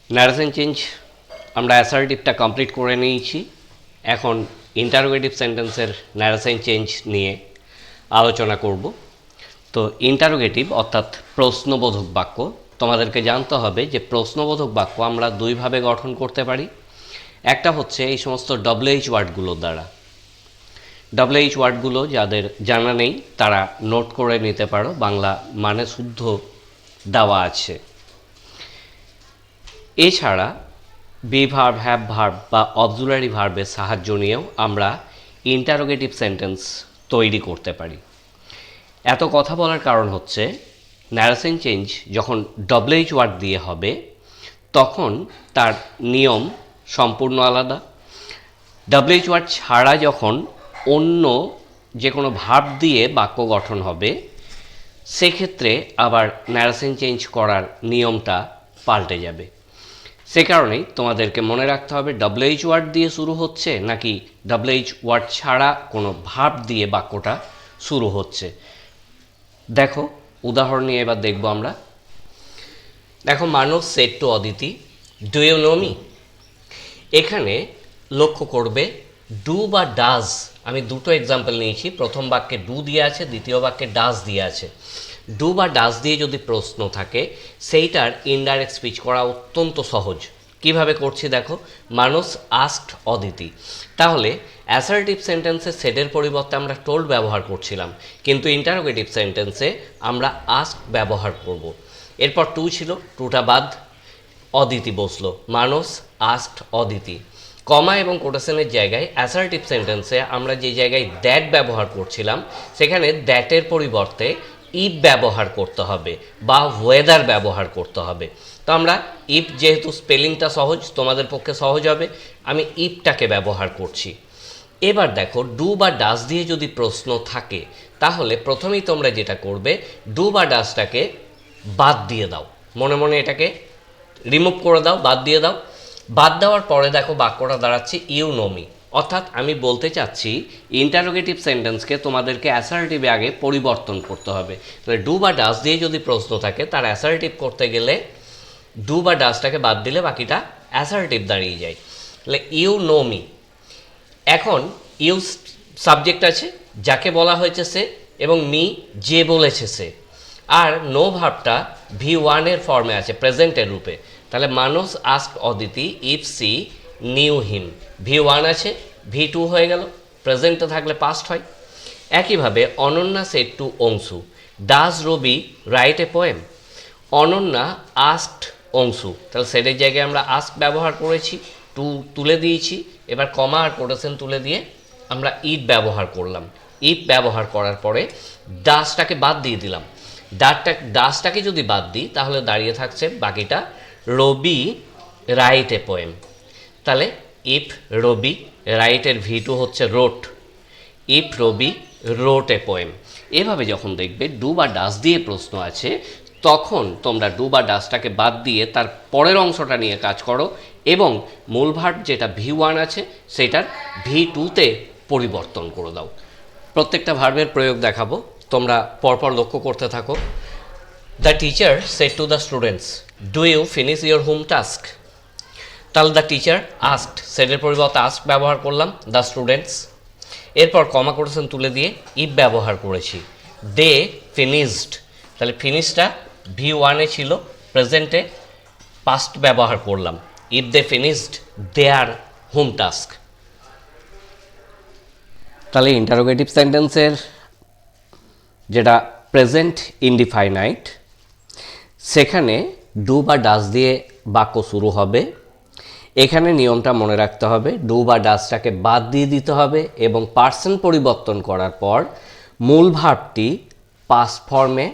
Narration change আমরা অ্যাসার্টিভটা complete করে নিয়েছি। এখন ইন্টারোগেটিভ সেন্টেন্সের ন্যারেশন চেঞ্জ নিয়ে আলোচনা করব। তো ইন্টারোগেটিভ অর্থাৎ প্রশ্নবোধক বাক্য, তোমাদেরকে জানতে হবে যে প্রশ্নবোধক বাক্য আমরা দুইভাবে গঠন করতে পারি। একটা হচ্ছে এই সমস্ত WH ওয়ার্ডগুলোর দ্বারা। WH ওয়ার্ডগুলো যাদের জানা নেই তারা নোট করে নিতে পারো, বাংলা মানে শুদ্ধ দেওয়া আছে। এছাড়া বি ভার্ব, হ্যাভ ভার্ব বা অক্সিলারি ভার্বের সাহায্য নিয়েও আমরা ইন্টারোগেটিভ সেন্টেন্স তৈরি করতে পারি। এত কথা বলার কারণ হচ্ছে ন্যারেশন চেঞ্জ যখন WH ওয়ার্ড দিয়ে হবে তখন তার নিয়ম সম্পূর্ণ আলাদা। WH ওয়ার্ড ছাড়া যখন অন্য যে কোনো ভার্ব দিয়ে বাক্য গঠন হবে সেক্ষেত্রে আবার ন্যারেশন চেঞ্জ করার নিয়মটা পাল্টে যাবে। সে কারণেই তোমাদেরকে মনে রাখতে হবে WH ওয়ার্ড দিয়ে শুরু হচ্ছে নাকি WH ওয়ার্ড ছাড়া কোনো ভার্ব দিয়ে বাক্যটা শুরু হচ্ছে। দেখো উদাহরণ নিয়ে এবার দেখব আমরা। দেখো, মানুষ said to Aditi, do you know me. এখানে লক্ষ্য করবে ডু বা ডাজ, আমি দুটো এক্সাম্পল নিয়েছি। প্রথম বাক্যে ডু দিয়ে আছে, দ্বিতীয় বাক্যে ডাজ দিয়ে আছে। ডু বা ডাজ দিয়ে যদি প্রশ্ন থাকে সেইটার ইনডাইরেক্ট স্পিচ করা অত্যন্ত সহজ। কিভাবে করছি দেখো, মানুষ আস্কড অদিতি। তাহলে অ্যাসার্টিভ সেন্টেন্সে সেডের পরিবর্তে আমরা টোল্ড ব্যবহার করছিলাম, কিন্তু ইন্টারোগেটিভ সেন্টেন্সে আমরা আস্ক ব্যবহার করব। এরপর টু ছিল, টুটা বাদ, অদিতি বসলো, মানুষ আস্কড অদিতি। কমা এবং কোটেশনের জায়গায় অ্যাসার্টিভ সেন্টেন্সে আমরা যে জায়গায় দ্যাট ব্যবহার করছিলাম সেখানে দ্যাটের পরিবর্তে ইফ ব্যবহার করতে হবে বা ওয়েদার ব্যবহার করতে হবে। তো আমরা ইফ, যেহেতু স্পেলিংটা সহজ, তোমাদের পক্ষে সহজ হবে, আমি ইফটাকে ব্যবহার করছি। এবার দেখো, ডু বা ডাস দিয়ে যদি প্রশ্ন থাকে তাহলে প্রথমেই তোমরা যেটা করবে, ডু বা ডাসটাকে বাদ দিয়ে দাও, মনে মনে এটাকে রিমুভ করে দাও, বাদ দিয়ে দাও। বাদ দেওয়ার পরে দেখো বাক্যটা দাঁড়াচ্ছে ইউ নো মি। অর্থাৎ আমি বলতে চাচ্ছি ইন্টারোগেটিভ সেন্টেন্সকে তোমাদেরকে অ্যাসার্টিভে আগে পরিবর্তন করতে হবে। তাহলে ডু বা ডাস দিয়ে যদি প্রশ্ন থাকে তার অ্যাসার্টিভ করতে গেলে ডু বা ডাসটাকে বাদ দিলে বাকিটা অ্যাসার্টিভ দাঁড়িয়ে যায়। তাহলে ইউ নো মি। এখন ইউ সাবজেক্ট আছে, যাকে বলা হয়েছে সে, এবং মি যে বলেছে সে। আর নো ভার্বটা V1 ফর্মে আছে, প্রেজেন্টের রূপে। তাহলে মানুষ ask Aditi if she knew him, V1 আছে, V2 হয়ে গেল, প্রেজেন্টে থাকলে পাস্ট হয়। একইভাবে Ananya said to Anshu, does Ravi write a poem. Ananya asked Anshu, তাহলে সেটের জায়গায় আমরা আস্ক ব্যবহার করেছি, টু তুলে দিয়েছি, এবার কমা আর কোটেশন তুলে দিয়ে আমরা ইফ ব্যবহার করলাম। ইফ ব্যবহার করার পরে ডাসটাকে বাদ দিয়ে দিলাম। ডাসটাকে যদি বাদ দিই তাহলে দাঁড়িয়ে থাকছে বাকিটা রবি রাইট এ পোয়েম। তাহলে ইফ রবি, রাইটের V2 হচ্ছে রোট, ইফ রবি রোট এ পোয়েম। এভাবে যখন দেখবে ডু বা ডাস দিয়ে প্রশ্ন আছে তখন তোমরা ডু বা ডাসটাকে বাদ দিয়ে তার পরের অংশটা নিয়ে কাজ করো এবং মূল ভার্ব যেটা V1 আছে সেটার V2-তে পরিবর্তন করে দাও। প্রত্যেকটা ভার্বের প্রয়োগ দেখাবো, তোমরা পরপর লক্ষ্য করতে থাকো। The teacher said to the students, do you finish your home task. তাহলে দ্য টিচার আস্কড, সেডের পরিবর্তে আস্ক ব্যবহার করলাম, দ্য স্টুডেন্টস। এরপর কমা কোটেশন তুলে দিয়ে ইফ ব্যবহার করেছি, দে ফিনিশড। তাহলে ফিনিশটা V1 ছিল, প্রেজেন্টে পাস্ট ব্যবহার করলাম, if they finished their home task. তাহলে ইন্টারোগেটিভ সেন্টেন্সের যেটা প্রেজেন্ট ইনডিফাইনাইট সেখানে ডু বা ডাস দিয়ে বাক্য শুরু হবে। এখানে নিয়মটা মনে রাখতে হবে, ডু বা ডাসটাকে বাদ দিয়ে দিতে হবে এবং পার্সন পরিবর্তন করার পর মূল ভার্বটি পাস্ট ফর্মে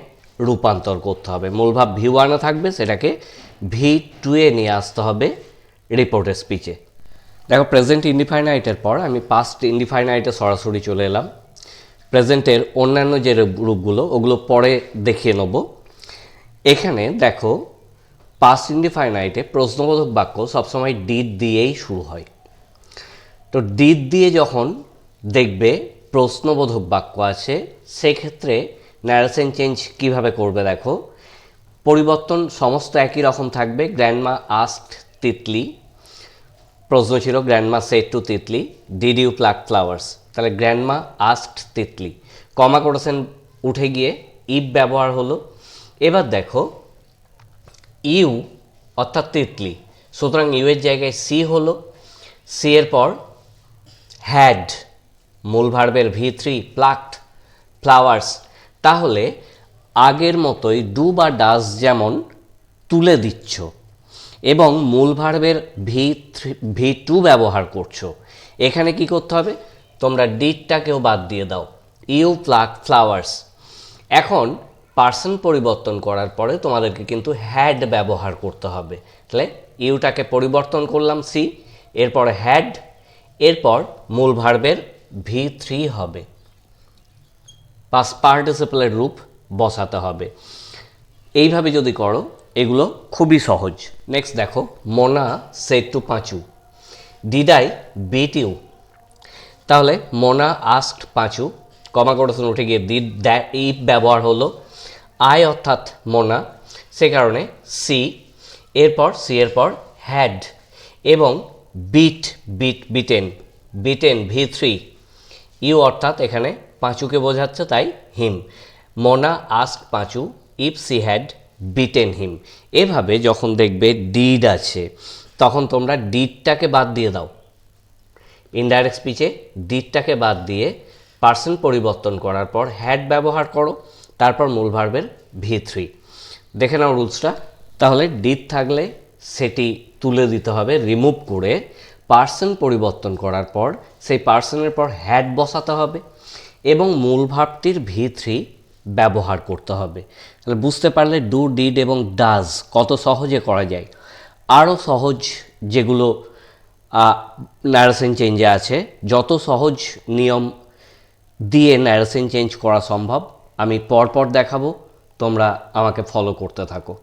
রূপান্তর করতে হবে। মূল ভার্ব V1 থাকবে, সেটাকে V2 নিয়ে আসতে হবে রিপোর্টের স্পিচে। দেখো, প্রেজেন্ট ইনডিফাইনাইটের পর আমি পাস্ট ইনডিফাইনাইটে সরাসরি চলে এলাম। প্রেজেন্টের অন্যান্য যে রূপগুলো ওগুলো পরে দেখিয়ে নেব। এখানে দেখো, পাস্ট ইনডিফাইনাইটে প্রশ্নবোধক বাক্য সবসময় ডিড দিয়েই শুরু হয়। তো ডিড দিয়ে যখন দেখবে প্রশ্নবোধক বাক্য আছে সেক্ষেত্রে ন্যারেশন চেঞ্জ কিভাবে করবে দেখো, পরিবর্তন সমস্ত একই রকম থাকবে। গ্র্যান্ডমা আস্কড তিতলি, প্রশ্ন ছিল grandma said to Titli did you pluck flowers, তাহলে গ্র্যান্ডমা আস্কড তিতলি, কমা করেছেন উঠে গিয়ে ইফ ব্যবহার হলো। এবার দেখো ইউ অর্থাৎ তিতলি, সুতরাং ইউ এর জায়গায় সি হলো, সি এর পর হ্যাড মূল ভার্বের V3 প্লাকড ফ্লাওয়ার্স, তাহলে আগের মতোই ডু বা ডাজ যেমন তুলে দিচ্ছ এবং মূল ভার্বের V2 ব্যবহার করছো, এখানে কি করতে হবে, তোমরা ডিডটাকেও বাদ দিয়ে দাও, ইউ প্লাক ফ্লাওয়ার্স। এখন পার্সন পরিবর্তন করার পরে তোমাদেরকে কিন্তু হ্যাড ব্যবহার করতে হবে, তাহলে ইউটাকে পরিবর্তন করলাম সি, এরপর হ্যাড, এরপর মূল ভার্বের V3 হবে, পাস্ট পার্টিসিপলের রূপ বসাতে হবে। এইভাবে যদি করো এগুলো খুবই সহজ। নেক্সট দেখো Mona said to Panchu did I beat you, তাহলে মোনা আস্কড পাঁচু, কমা করেছেন উঠে গিয়ে ডিড দ্যাট ইফ ব্যবহার হলো, আই অর্থাৎ মোনা, সে কারণে সি, এরপর সি এর পর হ্যাড এবং বিটেন V3, ইউ অর্থাৎ এখানে পাঁচুকে বোঝাচ্ছে তাই him, Mona asked Panchu if she had beaten him. এভাবে যখন দেখবে ডিড আছে তখন তোমরা ডিডটাকে বাদ দিয়ে দাও, ইনডাইরেক্ট স্পিচে ডিডটাকে বাদ দিয়ে পার্সন পরিবর্তন করার পর হ্যাড ব্যবহার করো, তারপর মূল ভার্বের V3। দেখে নাও রুলসটা, তাহলে ডিড থাকলে সেটি তুলে দিতে হবে, রিমুভ করে পার্সন পরিবর্তন করার পর সেই পার্সনের পর হ্যাড বসাতে হবে এবং মূল ভার্বটির V3 ব্যবহার করতে হবে। তাহলে বুঝতে পারলে ডু, ডিড এবং ডাজ কত সহজে করা যায়। আরও সহজ যেগুলো ন্যারেশন চেঞ্জে আছে, যত সহজ নিয়ম দিয়ে ন্যারেশন চেঞ্জ করা সম্ভব আমি পরপর দেখাবো, তোমরা আমাকে ফলো করতে থাকো।